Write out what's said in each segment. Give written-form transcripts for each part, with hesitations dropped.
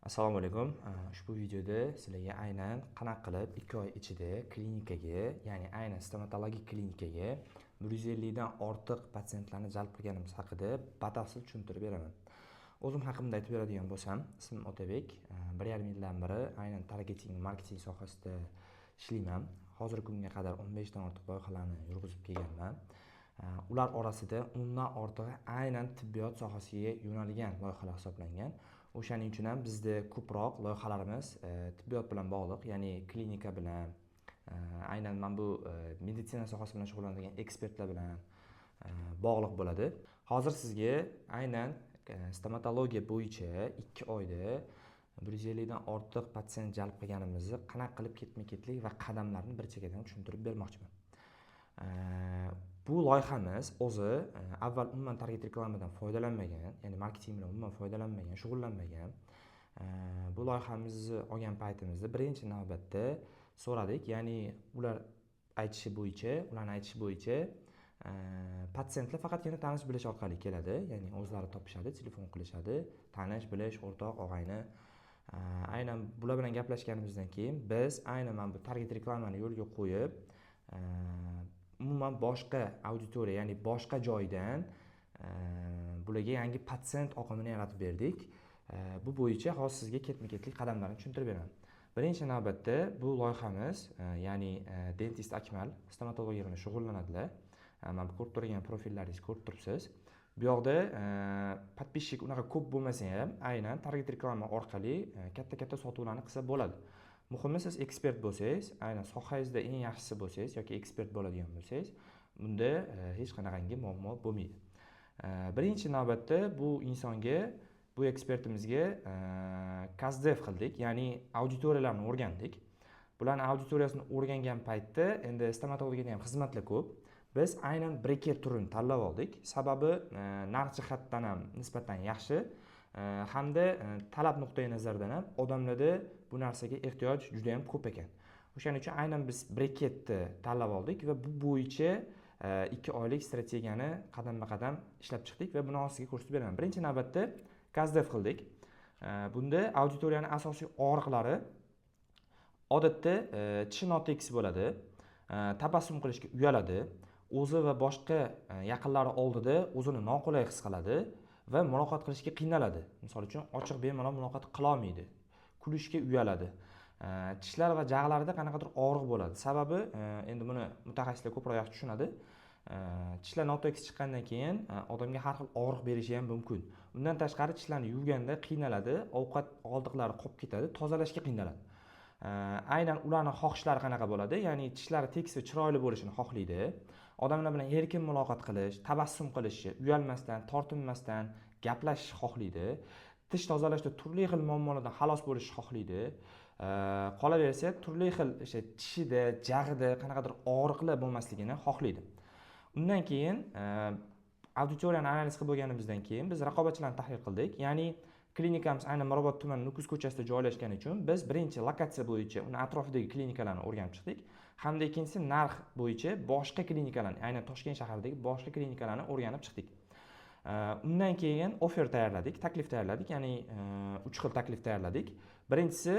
Assalomu alaykum. Ushbu videoda sizlarga aynan qanaqa qilib 2 oy ichida klinikaga, ya'ni aynan stomatologik klinikaga 150 dan ortiq patsientlarni jalb qilganimiz haqida batafsil tushuntirib beraman. O'zim haqimda aytib beradigan bo'lsam, ismim Otabek. 1,5 yildan beri aynan targeting, marketing sohasida ishlayman. Hozirgi kunga qadar 15 dan ortiq loyihalarni yurg'izib kelganman. Ular orasida 10 dan ortig'i aynan tibbiyot sohasiga yo'nalgan loyihalar hisoblangan. O'shaning uchun ham bizda ko'proq loyihalarimiz tibbiyot bilan bog'liq, ya'ni klinika bilan, aynan men bu meditsina sohasi bilan shug'ullanadigan ekspertlar bilan bog'liq bo'ladi. Hozir sizga aynan stomatologiya bo'yicha 2 oyda 150 dan ortiq patsient jalb qilganimizni qanaqa qilib ketma-ketlik va qadamlarni bir chekkadan tushuntirib bermoqchiman. Bu loyihamiz o'zi avval umuman target reklamadan foydalanmagan, ya'ni marketing bilan umuman foydalanmagan, shug'ullanmagan. Bu loyihamizni olgan paytimizda birinchi navbatda so'radik, ya'ni ularning aytishi bo'yicha patsientlar faqatgina tanish bilish orqali keladi, ya'ni o'zlari topishadi, telefon qilishadi, tanish bilish, o'rtoq, og'ayni. Aynan bular bilan gaplashganimizdan keyin biz aynan mana bu target reklamani yo'lga qo'yib, umuman boshqa auditoriya, ya'ni boshqa joydan bularga yangi patsient oqimini yaratib berdik. Bu bo'yicha hozir sizga ketma-ketlik qadamlarni tushuntirib beraman. Birinchi navbatda bu loyihamiz, ya'ni dentist Akmal stomatologiya bilan shug'ullanadilar. Mana bu ko'rib turgan profillaringizni ko'rib turibsiz. Bu yoqda podpисчик unaqa ko'p bo'lmasa ham, aynan target reklama orqali katta-katta sotuvlarni qilsa bo'ladi. Muhimi siz ekspert bo'lsangiz, aynan sohangizda eng yaxshisi bo'lsangiz yoki ekspert bo'ladigan bo'lsangiz, bunda hech qanaqangi muammo bo'lmaydi. Birinchi navbatda bu insonga, bu ekspertimizga KazDev qildik, ya'ni auditoriyalarni o'rgandik. Bularning auditoriyasini o'rgangan paytda endi stomatologiyada ham xizmatlar ko'p. Biz aynan breket turini tanlab oldik. Sababi narx jihatdan ham nisbatan yaxshi, hamda talab nuqtai nazaridan ham odamlarda bu narsaga ehtiyoj juda ham ko'p ekan. O'shaning uchun aynan biz breketni tanlab oldik va bu bo'yicha 2 oylik strategiyani qadam-qadam ishlab chiqdik va buni sizga ko'rsatib beraman. Birinchi navbatda KazDev qildik. Bunda auditoriyaning asosiy og'riqlari odatda tishi notekis bo'ladi, tabassum qilishga uyaladi, o'zi va boshqa yaqinlari oldida o'zini noqulay his qiladi va muloqot qilishga qiynaladi. Misol uchun ochiq bemalol muloqot qila olmaydi, kulishga uyaladi. Tishlar va jag'larida qanaqadir og'riq bo'ladi. Sababi endi buni mutaxassislar ko'proq yaxshi tushunadi. Tishlar notekis chiqqandan keyin odamga har xil og'riq berishi ham mumkin. Undan tashqari tishlarni yuvganda qiynaladi, ovqat qoldiqlari qolib ketadi, tozalashga qiynaladi. Aynan ularning xohishlari qanaqa bo'ladi? Ya'ni tishlari tekis va chiroyli bo'lishini xohlaydi. Odamlar bilan erkin muloqot qilish, tabassum qilishi, uyalmasdan, tortinmasdan gaplashishni xohlaydi. Tish tozalashda turli xil muammolardan xalos bo'lishni xohlaydi. Qolaversa, turli xil tishida, jag'ida qanaqadir og'riqlar bo'lmasligini xohlaydi. Undan keyin auditoriyani analiz qilib bo'lganimizdan keyin biz raqobatchilarni tahlil qildik. Ya'ni klinikamiz aynan Mirobod tumani Nukus ko'chasida joylashgani uchun biz birinchi lokatsiya bo'yicha uni atrofidagi klinikalarni o'rganib chiqdik. Hamda ikkinchisi narx bo'yicha boshqa klinikalarni, aynan Toshkent shahridagi boshqa klinikalarni o'rganib chiqdik. Undan keyin offer tayyorladik, taklif tayyorladik, ya'ni 3 xil taklif tayyorladik. Birinchisi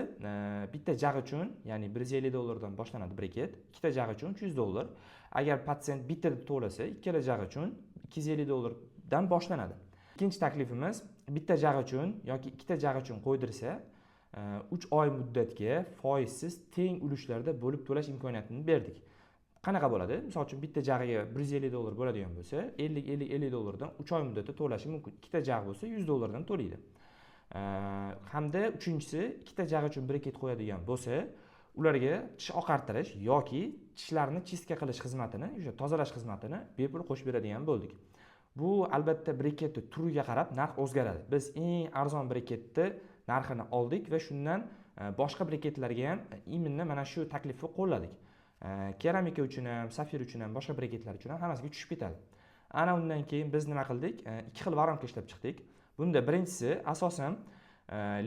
bitta jag' uchun, ya'ni $150 dan boshlanadi breket, ikkita jag' uchun $300. Agar patsient bittada to'lasa, ikkala jag' uchun $250 dan boshlanadi. Ikkinchi taklifimiz bitta jag' uchun yoki ikkita jag' uchun qo'ydirsa, 3 oy muddatga foizsiz teng ulushlarda bo'lib to'lash imkoniyatini berdik. Qanaqa bo'ladi? Misol uchun bitta jag'iga $150 bo'ladigan bo'lsa, 50 dan 3 oy muddatda to'lashi mumkin. Ikkita jag' bo'lsa $100 dan to'laydi. Hamda uchinchisi, ikkita jag' uchun breket qo'yadigan bo'lsa, ularga tish oqartirish yoki tishlarni chistka qilish xizmatini, o'sha tozalash xizmatini bepul qo'shib beradigan bo'ldik. Bu albatta breketni turiga qarab narx o'zgaradi. Biz eng arzon breketni narxini oldik va shundan boshqa breketlarga ham именно mana shu taklifni qo'lladik. Keramika uchun ham, safir uchun ham, boshqa breketlar uchun ham hammasiga tushib ketadi. Ana undan keyin biz nima qildik? 2 xil varamka ishlab chiqdik. Bunda birinchisi asosan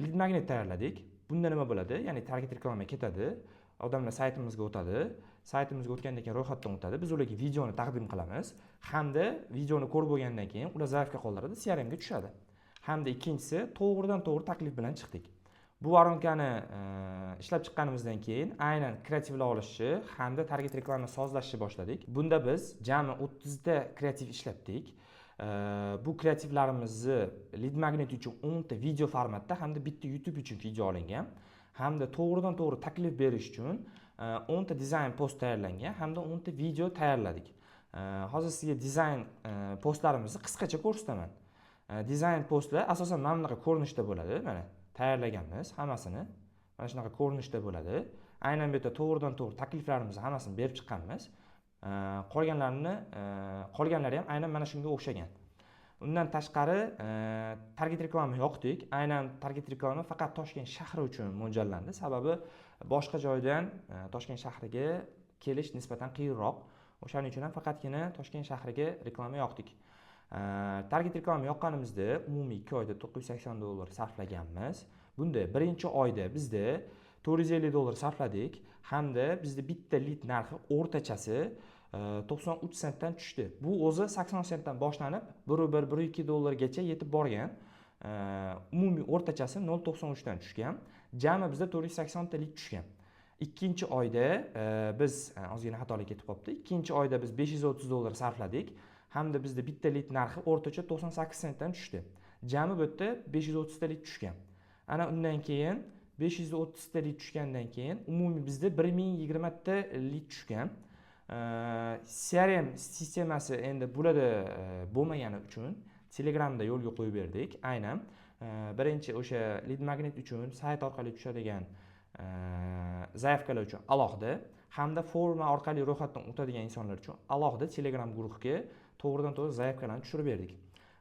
lead magnet tayyorladik. Bunda nima bo'ladi? Ya'ni target reklama ketadi, odamlar saytimizga o'tadi, saytimizga o'tgandan keyin ro'yxatdan o'tadi. Biz ularga videoni taqdim qilamiz hamda videoni ko'rib bo'lgandan keyin ular zaifga qoldiradi, CRM ga tushadi. Hamda ikkinchisi to'g'ridan to'g'ri taklif bilan chiqdik. Bu voronkani ishlab chiqqanimizdan keyin aynan kreativlar olishni hamda target reklama sozlashni boshladik. Bunda biz jami 30 ta kreativ ishlatdik. Bu kreativlarimizni lead magnet uchun 10 ta video formatda hamda bitta YouTube uchun video olingan. Hamda to'g'ridan to'g'ri taklif berish uchun 10 ta dizayn post tayyorlangan hamda 10 ta video tayyorladik. Hozir sizga dizayn postlarimizni qisqacha ko'rsataman. Dizayn postlar asosan mana bunaqa ko'rinishda bo'ladi. Mana tayyorlaganmiz hammasini. Mana shunaqa ko'rinishda bo'ladi. Aynan bu yerda to'g'ridan to'g'ri takliflarimizni hammasini berib chiqqanmiz. Qolganlari ham aynan mana shunga o'xshagan. Undan tashqari target reklama yoqdik. Aynan target reklama faqat Toshkent shahri uchun mo'ljallandi. Sababi boshqa joydan Toshkent shahriga kelish nisbatan qiyinroq. O'shaning uchun ham faqatgina Toshkent shahriga reklama yoqdik. Target reklama yoqqanimizda umumiy 2 oyda $980 sarflaganmiz. Bunda birinchi oyda bizda $450 sarfladik hamda bizda bitta lead narxi o'rtachasi 93 sentdan tushdi. Bu o'zi 80 sentdan boshlanib $1-1-2 gacha yetib borgan. Umumiy o'rtachasi 0.93 dan tushgan. Jami bizda 480 ta lead tushgan. Ikkinchi oyda biz ozgina xatolik ketib qolibdi. Ikkinchi oyda biz $530 sarfladik hamda bizda bitta lead narxi o'rtacha 98 sentdan tushdi. Jami bu yerda 530 ta lead tushgan. Ana undan keyin 530 ta lead tushgandan keyin umumiy bizda 1020 ta lead tushgan. CRM sistemasi endi bularda bo'lmagani uchun Telegramda yo'lga qo'yib berdik. Aynan birinchi o'sha lead magnet uchun sayt orqali tushadigan zaявkalar uchun alohida hamda forma orqali ro'yxatdan o'tadigan insonlar uchun alohida Telegram guruhiga to'g'ridan to'g'ri zaявkalarni tushirib berdik.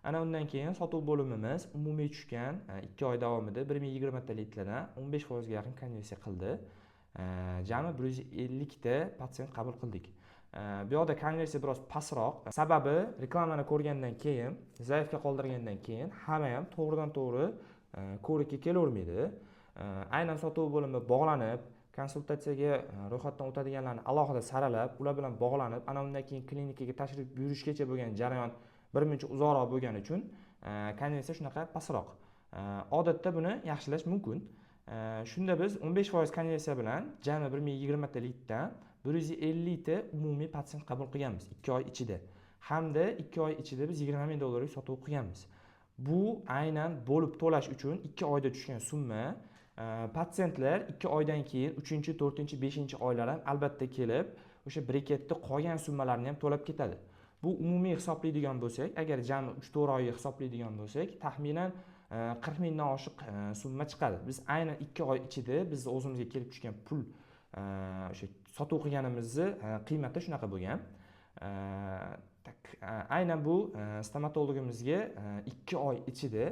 Ana undan keyin sotuv bo'limimiz umumiy tushgan 2 oy davomida 1020 ta leadlardan 15% ga yaqin konversiya qildi. Jami 150 ta patsient qabul qildik. Bu yoqda konversiya biroz pastroq. Sababi reklamani ko'rgandan keyin, zaifga qoldirgandan keyin hamma ham to'g'ridan to'g'ri ko'rikka kelavermaydi. Aynan sotuv bo'limi bog'lanib, konsultatsiyaga ro'yxatdan o'tadiganlarni alohida saralab, ular bilan bog'lanib, ana undan keyin klinikaga tashrif buyurishgacha bo'lgan jarayon birmuncha uzoqroq bo'lgani uchun konversiya shunaqa pastroq. Odatda buni yaxshilash mumkin. Shunda biz 15% konversiya bilan jami 1020 ta leaddan 150 ta umumiy patsient qabul qilganmiz 2 oy ichida. Hamda 2 oy ichida biz $20,000 ga sotuv qilganmiz. Bu aynan bo'lib to'lash uchun 2 oyda tushgan summa. Patsientlar 2 oydan keyin 3-chi, 4-chi, 5-chi oylar ham albatta kelib, o'sha breketda qolgan summalarni ham to'lab ketadi. Bu umumiy hisoblaydigan bo'lsak, agar jami 3-4 oyga hisoblaydigan bo'lsak, taxminan 40 mingdan oshiq summa chiqadi. Biz aynan 2 oy ichida biz o'zimizga kelib tushgan pul o'sha sotuv qilganimizni qiymati shunaqa bo'lgan. Aynan bu stomatologimizga 2 oy ichida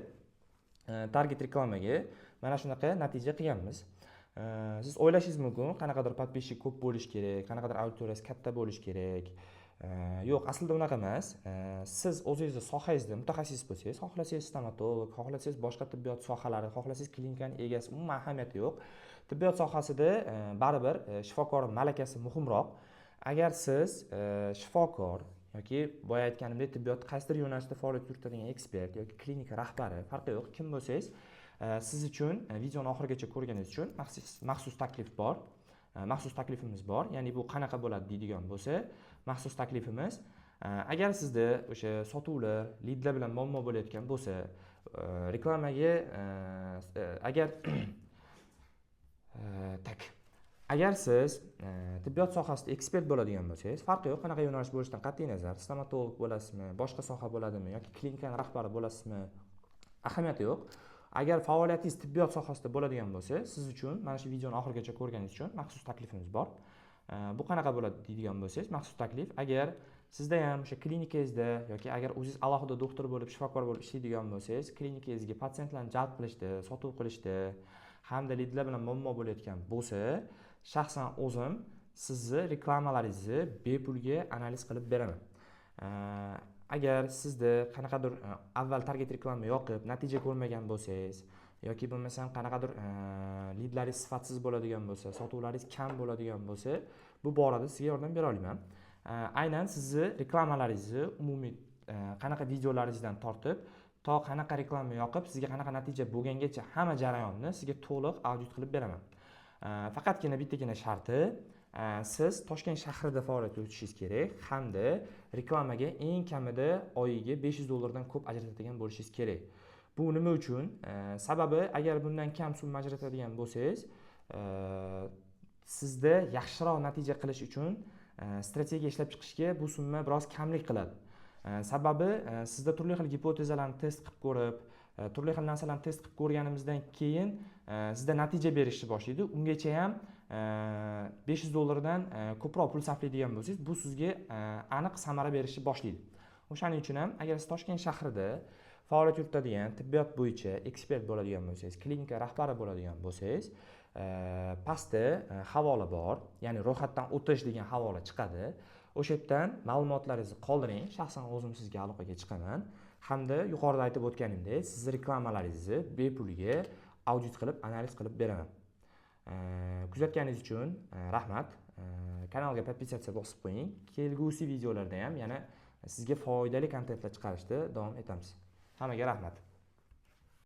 target reklamaga mana shunaqa natija qilganmiz. Siz o'ylashingiz mumkin, qanaqadir podpисчик ko'p bo'lish kerak, qanaqadir auditoriyasi katta bo'lish kerak. Yo'q, aslida unaqa emas. Siz o'zingizning sohangizda mutaxassis bo'lsangiz, xohlasangiz stomatolog, xohlasangiz boshqa tibbiyot sohalari, xohlasangiz klinikaning egasi, umuman ahamiyati yo'q. Tibbiyot sohasida baribir shifokor malakasi muhimroq. Agar siz shifokor yoki boya aytganimdek tibbiyot qaysidir yo'nalishda faoliyat yuritadigan ekspert yoki klinika rahbari, farqi yo'q, kim bo'lsangiz, siz uchun videoni oxirigacha ko'rganingiz uchun maxsus taklif bor. Maxsus taklifimiz bor. Ya'ni bu qanaqa bo'ladi deydigan bo'lsa, maxsus taklifimiz agar sizda o'sha sotuvlar, leadlar bilan muammo bo'layotgan bo'lsa, reklamaga agar siz tibbiyot sohasida ekspert bo'ladigan bo'lsangiz, farqi yo'q, qanaqa yo'nalish bo'lishidan qat'iy nazar, stomatolog bo'lasizmi, boshqa soha bo'ladimi yoki klinikaning rahbari bo'lasizmi, ahamiyati yo'q. Agar faoliyatingiz tibbiyot sohasida bo'ladigan bo'lsa, siz uchun mana shu videoni oxirigacha ko'rganingiz uchun maxsus taklifimiz bor. Bu qanaqa bo'ladi deydigan bo'lsangiz, maxsus taklif agar sizda ham o'sha klinikangizda yoki agar o'zingiz alohida doktor bo'lib, shifokor bo'lib ishlaydigan bo'lsangiz, klinikangizga patsientlarni jalb qilishda, sotuv qilishda hamda leadlar bilan muammo bo'layotgan bo'lsa, shaxsan o'zim sizni reklamalaringizni bepulga analiz qilib beraman. Agar sizda qanaqadir avval target reklama yoqib, natija ko'rmagan bo'lsangiz yoki bo'lmasam qanaqadir leadlaringiz sifatsiz bo'ladigan bo'lsa, sotuvlaringiz kam bo'ladigan bo'lsa, bu borada sizga yordam bera olaman. Aynan sizni reklamalaringizni umumiy qanaqa videolaringizdan tortib to qanaqa reklama yoqib, sizga qanaqa natija bo'lgangacha hamma jarayonni sizga to'liq audit qilib beraman. Faqatgina bittagina sharti, siz Toshkent shahrida faoliyat yuritishingiz kerak hamda reklamaga eng kamida oyiga $500 dan ko'p ajratadigan bo'lishingiz kerak. Bu nima uchun? Sababi, agar bundan kam summa ajratadigan bo'lsangiz, sizda yaxshiroq natija qilish uchun strategiya ishlab chiqishga bu summa biroz kamlik qiladi. Sababi, sizda turli xil gipotezalarni test qilib ko'rib, turli xil narsalarni test qilib ko'rganimizdan keyin sizda natija berishni boshlaydi. Ungacha ham $500 dan ko'proq pul sarflaydigan bo'lsangiz, bu sizga aniq samara berishni boshlaydi. O'shaning uchun ham agar siz Toshkent shahrida faoliyat yuritadigan, tibbiyot bo'yicha ekspert bo'ladigan bo'lsangiz, klinika rahbari bo'ladigan bo'lsangiz, pastda havola bor, ya'ni ro'yxatdan o'tish degan havola chiqadi. O'sha yerdan ma'lumotlaringizni qoldiring, shaxsan o'zim sizga aloqaga chiqaman. Hamda yuqorida aytib o'tganimdek, sizni reklamalaringizni bepulga audit qilib, analiz qilib beraman. Kuzatganingiz uchun rahmat. Kanalga podpisatsiya bosib qo'ying. Kelgusi videolarda ham yana sizga foydali kontentlar chiqarishda davom etamiz. Hammaga rahmat.